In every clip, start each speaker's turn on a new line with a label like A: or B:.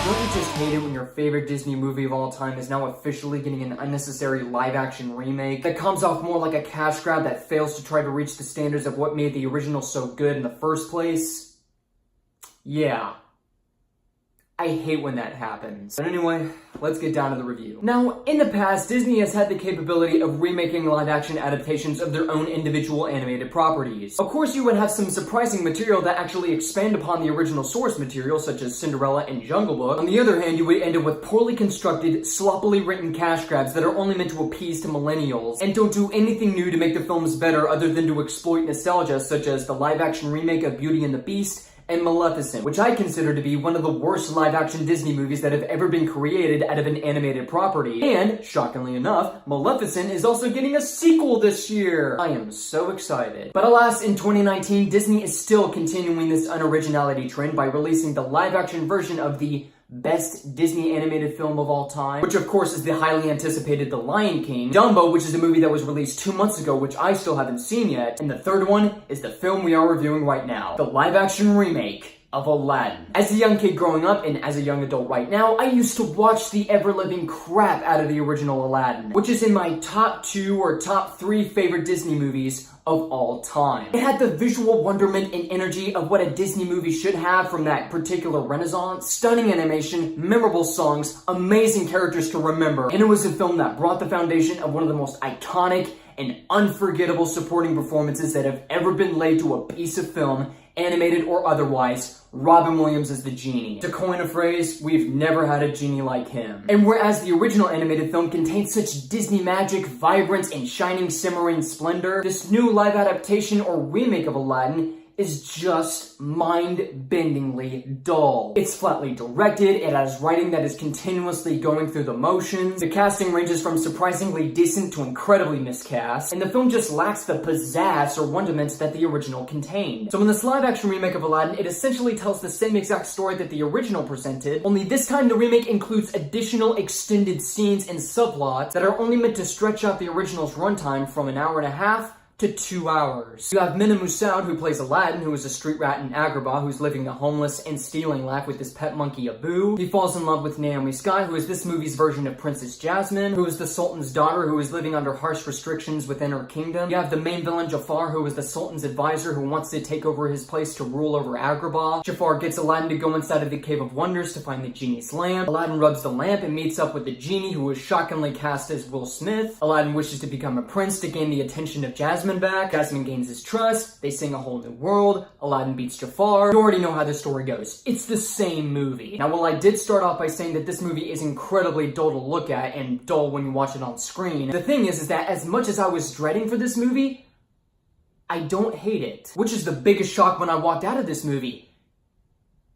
A: Don't you just hate it when your favorite Disney movie of all time is now officially getting an unnecessary live-action remake that comes off more like a cash grab that fails to try to reach the standards of what made the original so good in the first place? Yeah. I hate when that happens. But anyway, let's get down to the review. Now, in the past, Disney has had the capability of remaking live-action adaptations of their own individual animated properties. Of course, you would have some surprising material that actually expand upon the original source material, such as Cinderella and Jungle Book. On the other hand, you would end up with poorly constructed, sloppily written cash grabs that are only meant to appease to millennials, and don't do anything new to make the films better other than to exploit nostalgia, such as the live-action remake of Beauty and the Beast, and Maleficent, which I consider to be one of the worst live-action Disney movies that have ever been created out of an animated property. And, shockingly enough, Maleficent is also getting a sequel this year! I am so excited. But alas, in 2019, Disney is still continuing this unoriginality trend by releasing the live-action version of the best Disney animated film of all time, which of course is the highly anticipated The Lion King, Dumbo, which is a movie that was released 2 months ago, which I still haven't seen yet, and the third one is the film we are reviewing right now, the live-action remake of Aladdin. As a young kid growing up, and as a young adult right now, I used to watch the ever-living crap out of the original Aladdin, which is in my top 2 or top 3 favorite Disney movies of all time. It had the visual wonderment and energy of what a Disney movie should have from that particular renaissance, stunning animation, memorable songs, amazing characters to remember, and it was a film that brought the foundation of one of the most iconic and unforgettable supporting performances that have ever been laid to a piece of film, animated or otherwise. Robin Williams as the genie. To coin a phrase, we've never had a genie like him. And whereas the original animated film contained such Disney magic, vibrance, and shining simmering splendor, this new live adaptation or remake of Aladdin is just mind-bendingly dull. It's flatly directed, it has writing that is continuously going through the motions, the casting ranges from surprisingly decent to incredibly miscast, and the film just lacks the pizzazz or wonderment that the original contained. So in this live-action remake of Aladdin, it essentially tells the same exact story that the original presented, only this time the remake includes additional extended scenes and subplots that are only meant to stretch out the original's runtime from an hour and a half to 2 hours. You have Mena Massoud, who plays Aladdin, who is a street rat in Agrabah, who's living a homeless and stealing life with his pet monkey Abu. He falls in love with Naomi Skye, who is this movie's version of Princess Jasmine, who is the Sultan's daughter, who is living under harsh restrictions within her kingdom. You have the main villain Jafar, who is the Sultan's advisor, who wants to take over his place to rule over Agrabah. Jafar gets Aladdin to go inside of the Cave of Wonders to find the genie's lamp. Aladdin rubs the lamp and meets up with the genie, who is shockingly cast as Will Smith. Aladdin wishes to become a prince to gain the attention of Jasmine back. Jasmine gains his trust, they sing A Whole New World, Aladdin beats Jafar. You already know how the story goes. It's the same movie. Now, while I did start off by saying that this movie is incredibly dull to look at and dull when you watch it on screen, the thing is that as much as I was dreading for this movie, I don't hate it. Which is the biggest shock when I walked out of this movie.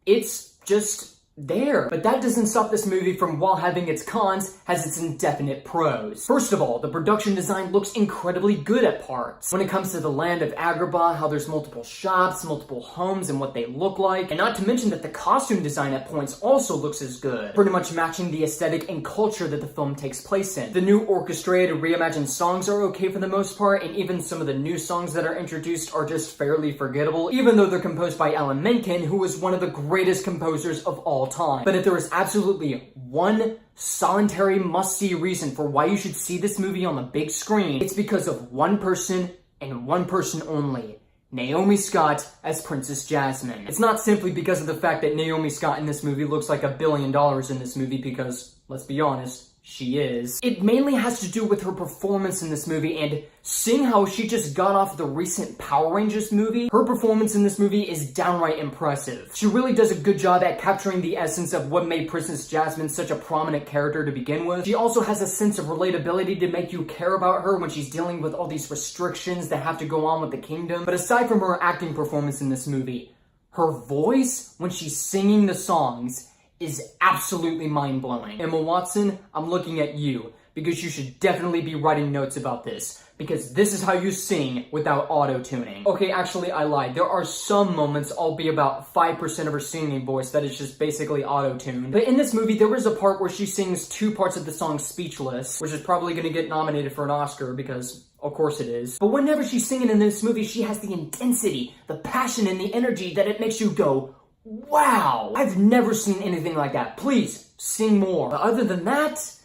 A: It's just there. But that doesn't stop this movie from, while having its cons, has its indefinite pros. First of all, the production design looks incredibly good at parts. When it comes to the land of Agrabah, how there's multiple shops, multiple homes, and what they look like, and not to mention that the costume design at points also looks as good, pretty much matching the aesthetic and culture that the film takes place in. The new orchestrated, reimagined songs are okay for the most part, and even some of the new songs that are introduced are just fairly forgettable, even though they're composed by Alan Menken, who is one of the greatest composers of all time. But if there is absolutely one solitary must-see reason for why you should see this movie on the big screen, it's because of one person and one person only. Naomi Scott as Princess Jasmine. It's not simply because of the fact that Naomi Scott in this movie looks like $1 billion in this movie, because, let's be honest, she is. It mainly has to do with her performance in this movie, and seeing how she just got off the recent Power Rangers movie, her performance in this movie is downright impressive. She really does a good job at capturing the essence of what made Princess Jasmine such a prominent character to begin with. She also has a sense of relatability to make you care about her when she's dealing with all these restrictions that have to go on with the kingdom. But aside from her acting performance in this movie, her voice when she's singing the songs is absolutely mind-blowing. Emma Watson, I'm looking at you, because you should definitely be writing notes about this, because this is how you sing without auto-tuning. Okay, actually, I lied. There are some moments, I'll be about 5% of her singing voice that is just basically auto-tuned. But in this movie, there was a part where she sings 2 parts of the song Speechless, which is probably gonna get nominated for an Oscar, because of course it is. But whenever she's singing in this movie, she has the intensity, the passion, and the energy that it makes you go, wow, I've never seen anything like that. Please, sing more. But other than that,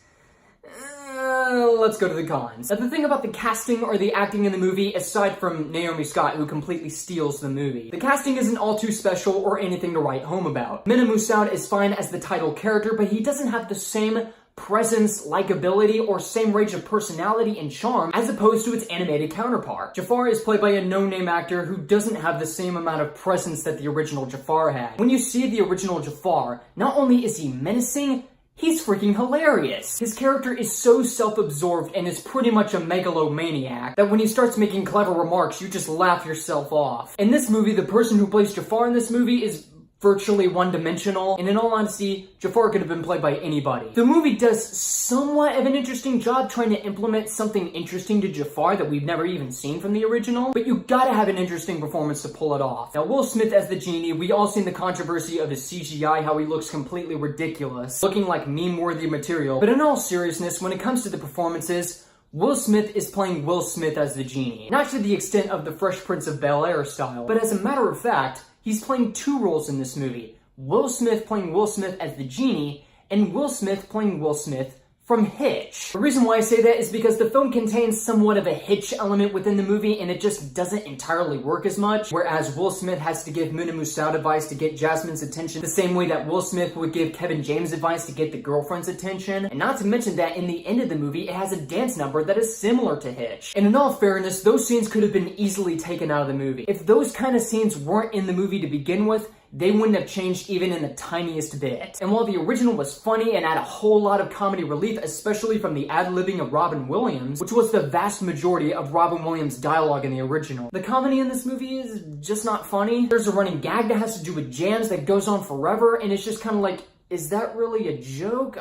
A: let's go to the cons. Now, the thing about the casting or the acting in the movie, aside from Naomi Scott, who completely steals the movie, the casting isn't all too special or anything to write home about. Minamou Sound is fine as the title character, but he doesn't have the same presence, likability, or same range of personality and charm as opposed to its animated counterpart. Jafar is played by a no-name actor who doesn't have the same amount of presence that the original Jafar had. When you see the original Jafar, not only is he menacing, he's freaking hilarious. His character is so self-absorbed and is pretty much a megalomaniac that when he starts making clever remarks, you just laugh yourself off. In this movie, the person who plays Jafar in this movie is virtually one-dimensional, and in all honesty, Jafar could have been played by anybody. The movie does somewhat of an interesting job trying to implement something interesting to Jafar that we've never even seen from the original, but you gotta have an interesting performance to pull it off. Now, Will Smith as the genie, we all seen the controversy of his CGI, how he looks completely ridiculous, looking like meme-worthy material, but in all seriousness, when it comes to the performances, Will Smith is playing Will Smith as the genie. Not to the extent of the Fresh Prince of Bel-Air style, but as a matter of fact, he's playing two roles in this movie. Will Smith playing Will Smith as the genie, and Will Smith playing Will Smith from Hitch. The reason why I say that is because the film contains somewhat of a Hitch element within the movie, and it just doesn't entirely work as much, whereas Will Smith has to give Minamou Sound advice to get Jasmine's attention the same way that Will Smith would give Kevin James advice to get the girlfriend's attention, and not to mention that in the end of the movie, it has a dance number that is similar to Hitch. And in all fairness, those scenes could have been easily taken out of the movie. If those kind of scenes weren't in the movie to begin with, they wouldn't have changed even in the tiniest bit. And while the original was funny and had a whole lot of comedy relief, especially from the ad-libbing of Robin Williams, which was the vast majority of Robin Williams' dialogue in the original, the comedy in this movie is just not funny. There's a running gag that has to do with jams that goes on forever, and it's just kind of like, is that really a joke?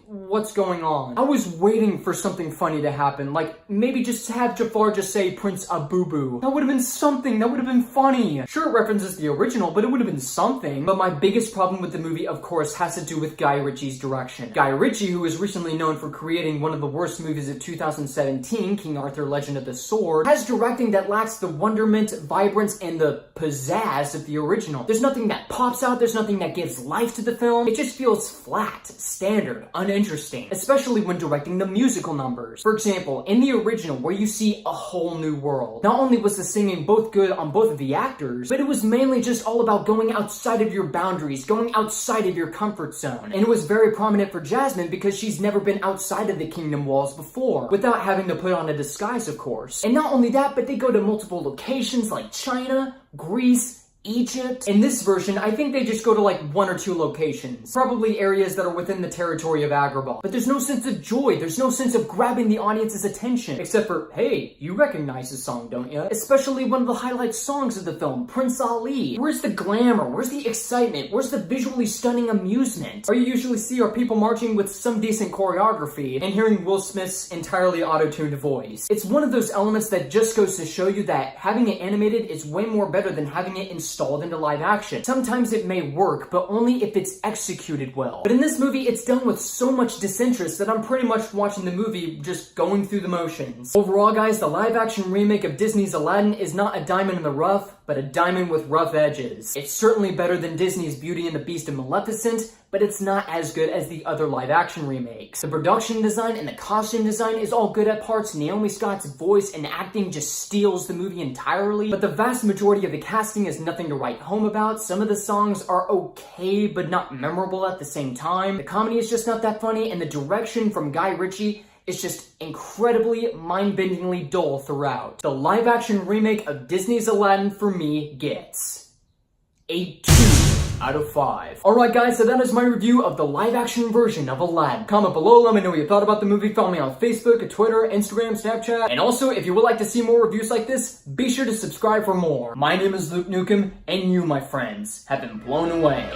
A: What's going on? I was waiting for something funny to happen, like maybe just have Jafar just say Prince Abubu. That would have been something, that would have been funny. Sure, it references the original, but it would have been something. But my biggest problem with the movie, of course, has to do with Guy Ritchie's direction. Guy Ritchie, who is recently known for creating one of the worst movies of 2017, King Arthur Legend of the Sword, has directing that lacks the wonderment, vibrance, and the pizzazz of the original. There's nothing that pops out, there's nothing that gives life to the film. It just feels flat, standard, uninteresting, especially when directing the musical numbers. For example, in the original, where you see A Whole New World, not only was the singing both good on both of the actors, but it was mainly just all about going outside of your boundaries, going outside of your comfort zone. And it was very prominent for Jasmine because she's never been outside of the kingdom walls before, without having to put on a disguise, of course. And not only that, but they go to multiple locations like China, Greece, Egypt. In this version, I think they just go to like 1 or 2 locations. Probably areas that are within the territory of Agrabah. But there's no sense of joy, there's no sense of grabbing the audience's attention. Except for, hey, you recognize this song, don't you? Especially one of the highlight songs of the film, Prince Ali. Where's the glamour? Where's the excitement? Where's the visually stunning amusement? All you usually see are people marching with some decent choreography and hearing Will Smith's entirely auto-tuned voice. It's one of those elements that just goes to show you that having it animated is way more better than having it installed into live action. Sometimes it may work, but only if it's executed well. But in this movie, it's done with so much disinterest that I'm pretty much watching the movie just going through the motions. Overall, guys, the live action remake of Disney's Aladdin is not a diamond in the rough, but a diamond with rough edges. It's certainly better than Disney's Beauty and the Beast and Maleficent, but it's not as good as the other live-action remakes. The production design and the costume design is all good at parts. Naomi Scott's voice and acting just steals the movie entirely, but the vast majority of the casting is nothing to write home about. Some of the songs are okay, but not memorable at the same time. The comedy is just not that funny, and the direction from Guy Ritchie is just incredibly, mind-bendingly dull throughout. The live-action remake of Disney's Aladdin, for me, gets a 2 out of 5. Alright guys, so that is my review of the live-action version of Aladdin. Comment below, let me know what you thought about the movie. Follow me on Facebook, Twitter, Instagram, Snapchat. And also, if you would like to see more reviews like this, be sure to subscribe for more. My name is Luke Nukem, and you, my friends, have been blown away.